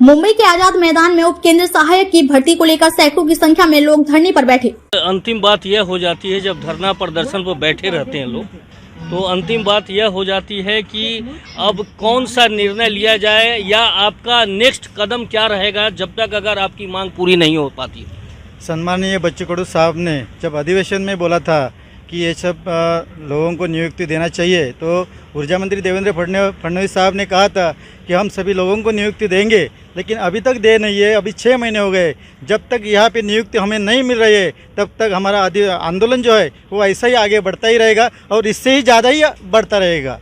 मुंबई के आजाद मैदान में उप केंद्र सहायक की भर्ती को लेकर सैकड़ों की संख्या में लोग धरने पर बैठे। अंतिम बात यह हो जाती है जब धरना प्रदर्शन पर बैठे रहते हैं लोग, तो अंतिम बात यह हो जाती है कि अब कौन सा निर्णय लिया जाए या आपका नेक्स्ट कदम क्या रहेगा जब तक अगर आपकी मांग पूरी नहीं हो पाती। सम्मानीय बच्चू कडू साहब ने जब अधिवेशन में बोला था कि ये सब लोगों को नियुक्ति देना चाहिए, तो ऊर्जा मंत्री देवेंद्र फडणवीस साहब ने कहा था कि हम सभी लोगों को नियुक्ति देंगे, लेकिन अभी तक दे नहीं है। अभी 6 महीने हो गए। जब तक यहाँ पे नियुक्ति हमें नहीं मिल रही है तब तक हमारा आंदोलन जो है वो ऐसा ही आगे बढ़ता ही रहेगा और इससे ही ज़्यादा ही बढ़ता रहेगा।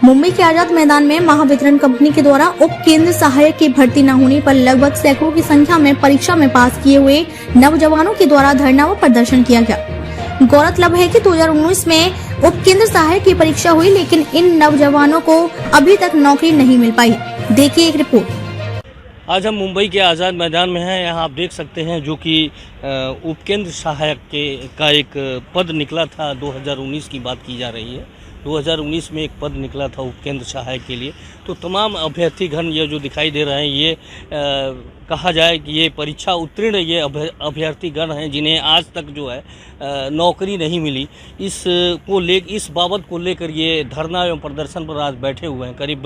मुंबई के आजाद मैदान में महावितरण कंपनी के द्वारा उप केंद्र सहायक की भर्ती न होने पर लगभग सैकड़ों की संख्या में परीक्षा में पास किए हुए नौजवानों के द्वारा धरना व प्रदर्शन किया गया। गौरतलब है कि 2019 में उप केंद्र सहायक की परीक्षा हुई, लेकिन इन नौजवानों को अभी तक नौकरी नहीं मिल पाई। देखिए एक रिपोर्ट। आज हम मुंबई के आज़ाद मैदान में हैं। यहाँ आप देख सकते हैं जो कि उप केंद्र सहायक का एक पद निकला था। 2019 की बात की जा रही है। 2019 में एक पद निकला था उप केंद्र सहायक के लिए। तो तमाम अभ्यर्थीगण ये जो दिखाई दे रहे हैं, ये कहा जाए कि ये परीक्षा उत्तीर्ण ये अभ्यर्थीगण हैं जिन्हें आज तक जो है नौकरी नहीं मिली। इस बाबत को लेकर ये धरना एवं प्रदर्शन पर आज बैठे हुए हैं। करीब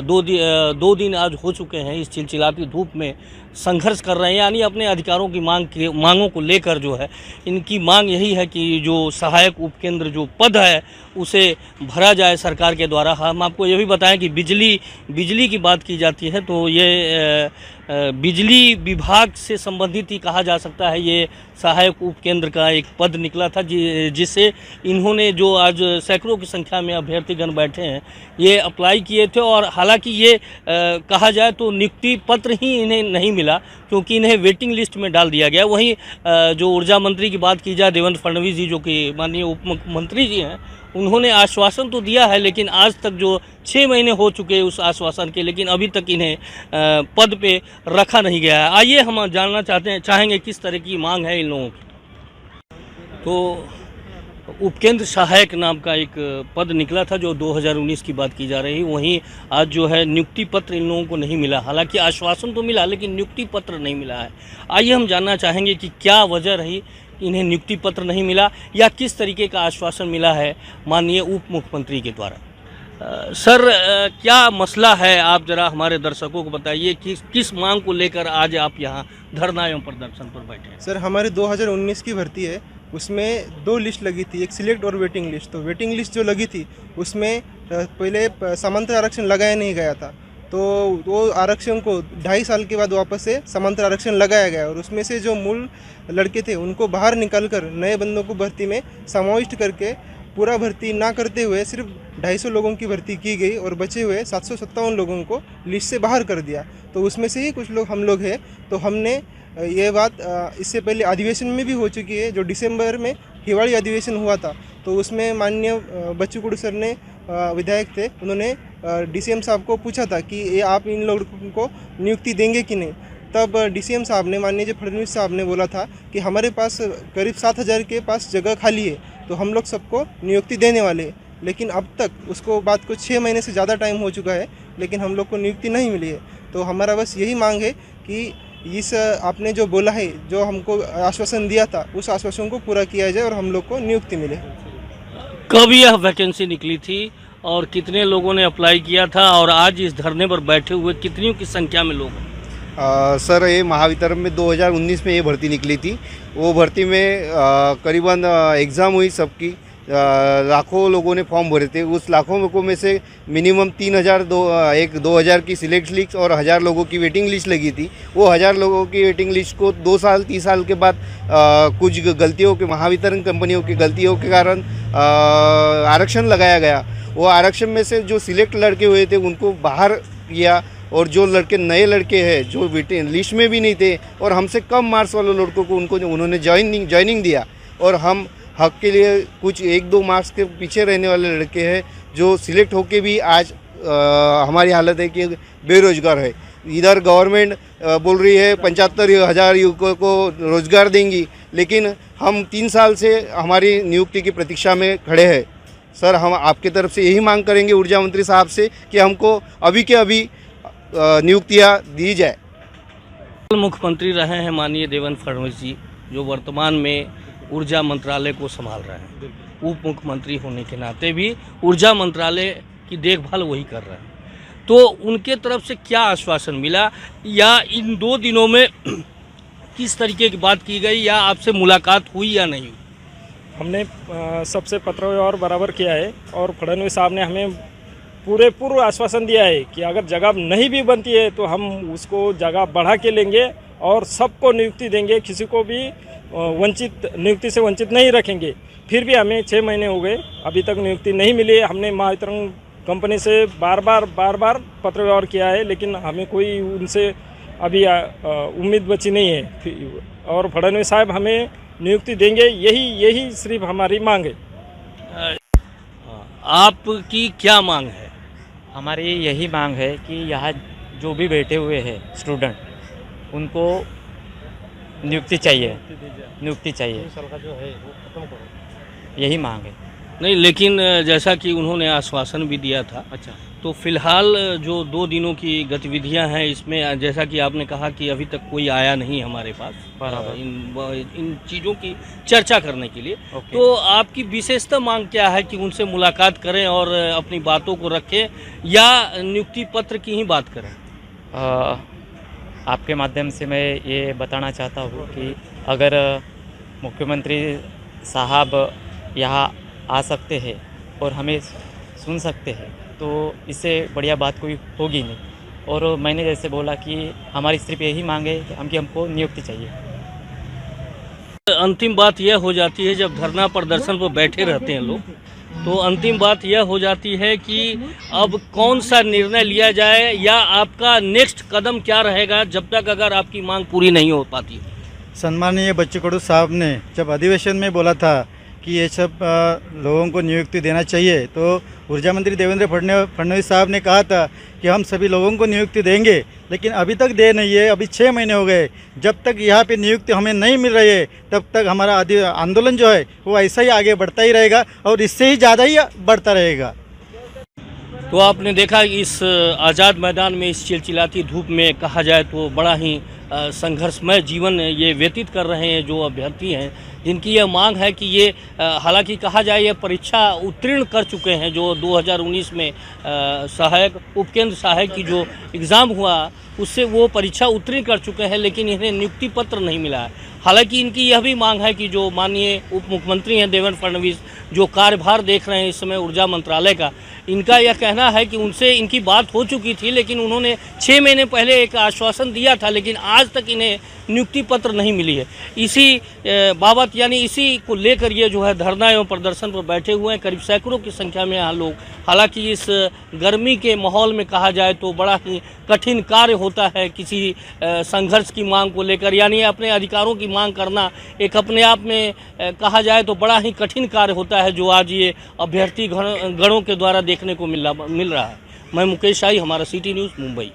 2 दिन आज हो चुके हैं। इस चिलचिलाती धूप में संघर्ष कर रहे हैं, यानी अपने अधिकारों की मांगों को लेकर जो है इनकी मांग यही है कि जो सहायक उपकेंद्र जो पद है उसे भरा जाए सरकार के द्वारा। हम आपको ये भी बताएं कि बिजली की बात की जाती है तो ये बिजली विभाग से संबंधित ही कहा जा सकता है। ये सहायक उपकेंद्र का एक पद निकला था जिसे इन्होंने जो आज सैकड़ों की संख्या में अभ्यर्थीगण बैठे हैं ये अप्लाई किए थे। और हालांकि ये कहा जाए तो नियुक्ति पत्र ही इन्हें नहीं मिला, क्योंकि इन्हें वेटिंग लिस्ट में डाल दिया गया। वहीं जो ऊर्जा मंत्री की बात की जाए, देवेंद्र फडणवीस जी जो कि माननीय उप मुख्यमंत्री जी हैं, उन्होंने आश्वासन तो दिया है, लेकिन आज तक जो 6 महीने हो चुके हैं उस आश्वासन के, लेकिन अभी तक इन्हें पद पे रखा नहीं गया है। आइए हम जानना चाहेंगे किस तरह की मांग है इन लोगों की। तो उपकेंद्र सहायक नाम का एक पद निकला था जो 2019 की बात की जा रही है। वहीं आज जो है नियुक्ति पत्र इन लोगों को नहीं मिला। हालांकि आश्वासन तो मिला, लेकिन नियुक्ति पत्र नहीं मिला है। आइए हम जानना चाहेंगे कि क्या वजह रही इन्हें नियुक्ति पत्र नहीं मिला या किस तरीके का आश्वासन मिला है माननीय उप मुख्यमंत्री के द्वारा। सर, क्या मसला है, आप जरा हमारे दर्शकों को बताइए कि किस मांग को लेकर आज आप यहाँ धरना एवं प्रदर्शन पर बैठे हैं। सर, हमारी 2019 की भर्ती है, उसमें 2 लिस्ट लगी थी, एक सिलेक्ट और वेटिंग लिस्ट। तो वेटिंग लिस्ट जो लगी थी उसमें पहले समांतर आरक्षण लगाया नहीं गया था, तो वो आरक्षण को 2.5 साल के बाद वापस से समांतर आरक्षण लगाया गया और उसमें से जो मूल लड़के थे उनको बाहर निकालकर नए बंदों को भर्ती में समाविष्ट करके पूरा भर्ती ना करते हुए सिर्फ 250 लोगों की भर्ती की गई और बचे हुए 757 लोगों को लिस्ट से बाहर कर दिया। तो उसमें से ही कुछ लोग हम लोग हैं। तो हमने ये बात इससे पहले अधिवेशन में भी हो चुकी है। जो दिसंबर में हिवाड़ी अधिवेशन हुआ था तो उसमें माननीय बच्चू कडू सर ने विधायक थे, उन्होंने डीसीएम साहब को पूछा था कि ये आप इन लोगों को नियुक्ति देंगे कि नहीं। तब डीसीएम साहब ने, माननीय फडणवीस साहब ने बोला था कि हमारे पास करीब 7,000 के पास जगह खाली है, तो हम लोग सबको नियुक्ति देने वाले हैं। लेकिन अब तक उसको बात को 6 महीने से ज़्यादा टाइम हो चुका है, लेकिन हम लोग को नियुक्ति नहीं मिली है। तो हमारा बस यही मांग है कि इस आपने जो बोला है, जो हमको आश्वासन दिया था, उस आश्वासन को पूरा किया जाए और हम लोग को नियुक्ति मिले। कब यह वैकेंसी निकली थी और कितने लोगों ने अप्लाई किया था और आज इस धरने पर बैठे हुए कितनी की संख्या में लोग हैं? सर, ये महावितरण में 2019 में ये भर्ती निकली थी। वो भर्ती में करीबन एग्ज़ाम हुई सबकी, लाखों लोगों ने फॉर्म भरे थे। उस लाखों लोगों में से मिनिमम 2,000 की सिलेक्ट लिस्ट और 1,000 लोगों की वेटिंग लिस्ट लगी थी। वो 1,000 लोगों की वेटिंग लिस्ट को 2 साल 3 साल के बाद कुछ गलतियों के, महावितरण कंपनियों की गलतियों के कारण आरक्षण लगाया गया। वो आरक्षण में से जो सिलेक्ट लड़के हुए थे उनको बाहर किया और जो नए लड़के हैं जो वेटिंग लिस्ट में भी नहीं थे और हमसे कम मार्क्स वाले लड़कों को उन्होंने ज्वाइनिंग दिया। और हम हक के लिए कुछ 1-2 मार्क्स के पीछे रहने वाले लड़के हैं जो सिलेक्ट होके भी आज हमारी हालत है कि बेरोजगार है। इधर गवर्नमेंट बोल रही है 75,000 युवकों को रोजगार देंगी, लेकिन हम 3 साल से हमारी नियुक्ति की प्रतीक्षा में खड़े हैं। सर, हम आपके तरफ से यही मांग करेंगे ऊर्जा मंत्री साहब से कि हमको अभी के अभी नियुक्तियाँ दी जाए। मुख्यमंत्री रहे हैं माननीय देवेंद्र फडणवीस जी, जो वर्तमान में ऊर्जा मंत्रालय को संभाल रहे हैं। उप मुख्यमंत्री होने के नाते भी ऊर्जा मंत्रालय की देखभाल वही कर रहे हैं। तो उनके तरफ से क्या आश्वासन मिला, या इन 2 दिनों में किस तरीके की बात की गई, या आपसे मुलाकात हुई या नहीं? हमने सबसे पत्र व्यवहार बराबर किया है और फडणवीस साहब ने हमें पूर्ण आश्वासन दिया है कि अगर जगह नहीं भी बनती है तो हम उसको जगह बढ़ा के लेंगे और सबको नियुक्ति देंगे, किसी को भी नियुक्ति से वंचित नहीं रखेंगे। फिर भी हमें 6 महीने हो गए, अभी तक नियुक्ति नहीं मिली। हमने महावितरण कंपनी से बार बार पत्र व्यवहार किया है, लेकिन हमें कोई उनसे अभी उम्मीद बची नहीं है। और फडणवीस साहब हमें नियुक्ति देंगे, यही सिर्फ हमारी मांग है। आपकी क्या मांग है? हमारी यही मांग है कि यहाँ जो भी बैठे हुए हैं स्टूडेंट, उनको नियुक्ति चाहिए। यही मांग है। नहीं, लेकिन जैसा कि उन्होंने आश्वासन भी दिया था, अच्छा, तो फिलहाल जो 2 दिनों की गतिविधियां हैं, इसमें जैसा कि आपने कहा कि अभी तक कोई आया नहीं हमारे पास बराबर। इन चीज़ों की चर्चा करने के लिए। तो आपकी विशेषता मांग क्या है कि उनसे मुलाकात करें और अपनी बातों को रखें, या नियुक्ति पत्र की ही बात करें? आपके माध्यम से मैं ये बताना चाहता हूँ कि अगर मुख्यमंत्री साहब यहाँ आ सकते हैं और हमें सुन सकते हैं तो इससे बढ़िया बात कोई होगी नहीं। और मैंने जैसे बोला कि हमारी सिर्फ यही मांग है कि हमको नियुक्ति चाहिए। अंतिम बात यह हो जाती है, जब धरना प्रदर्शन पर बैठे रहते हैं लोग, तो अंतिम बात यह हो जाती है कि अब कौन सा निर्णय लिया जाए, या आपका नेक्स्ट कदम क्या रहेगा जब तक अगर आपकी मांग पूरी नहीं हो पाती? सम्मानीय बच्चू कडू साहब ने जब अधिवेशन में बोला था कि ये सब लोगों को नियुक्ति देना चाहिए, तो ऊर्जा मंत्री देवेंद्र फडणवीस साहब ने कहा था कि हम सभी लोगों को नियुक्ति देंगे, लेकिन अभी तक दे नहीं है। अभी 6 महीने हो गए। जब तक यहाँ पे नियुक्ति हमें नहीं मिल रही है, तब तक हमारा आंदोलन जो है वो ऐसा ही आगे बढ़ता ही रहेगा और इससे ही ज़्यादा ही बढ़ता रहेगा। तो आपने देखा इस आज़ाद मैदान में इस चिलचिलाती धूप में, कहा जाए तो बड़ा ही संघर्षमय जीवन ये व्यतीत कर रहे हैं जो अभ्यर्थी हैं, जिनकी यह मांग है कि ये हालांकि कहा जाए ये परीक्षा उत्तीर्ण कर चुके हैं, जो 2019 में सहायक उपकेंद्र सहायक की जो एग्ज़ाम हुआ उससे वो परीक्षा उत्तीर्ण कर चुके हैं, लेकिन इन्हें नियुक्ति पत्र नहीं मिला है। हालांकि इनकी यह भी मांग है कि जो माननीय उप मुख्यमंत्री हैं देवेंद्र फडणवीस, जो कार्यभार देख रहे हैं इस समय ऊर्जा मंत्रालय का, इनका यह कहना है कि उनसे इनकी बात हो चुकी थी, लेकिन उन्होंने 6 महीने पहले एक आश्वासन दिया था, लेकिन आज तक इन्हें नियुक्ति पत्र नहीं मिली है। इसी बाबत यानी इसी को लेकर ये जो है धरना एवं प्रदर्शन पर बैठे हुए हैं। करीब सैकड़ों की संख्या में यहाँ लोग, हालांकि इस गर्मी के माहौल में कहा जाए तो बड़ा ही कठिन कार्य होता है किसी संघर्ष की मांग को लेकर, यानी अपने अधिकारों की मांग करना एक अपने आप में कहा जाए तो बड़ा ही कठिन कार्य होता है, जो आज ये अभ्यर्थी गणों के द्वारा देखने को मिल रहा है। मैं मुकेश शाही, हमारा सिटी न्यूज़, मुंबई।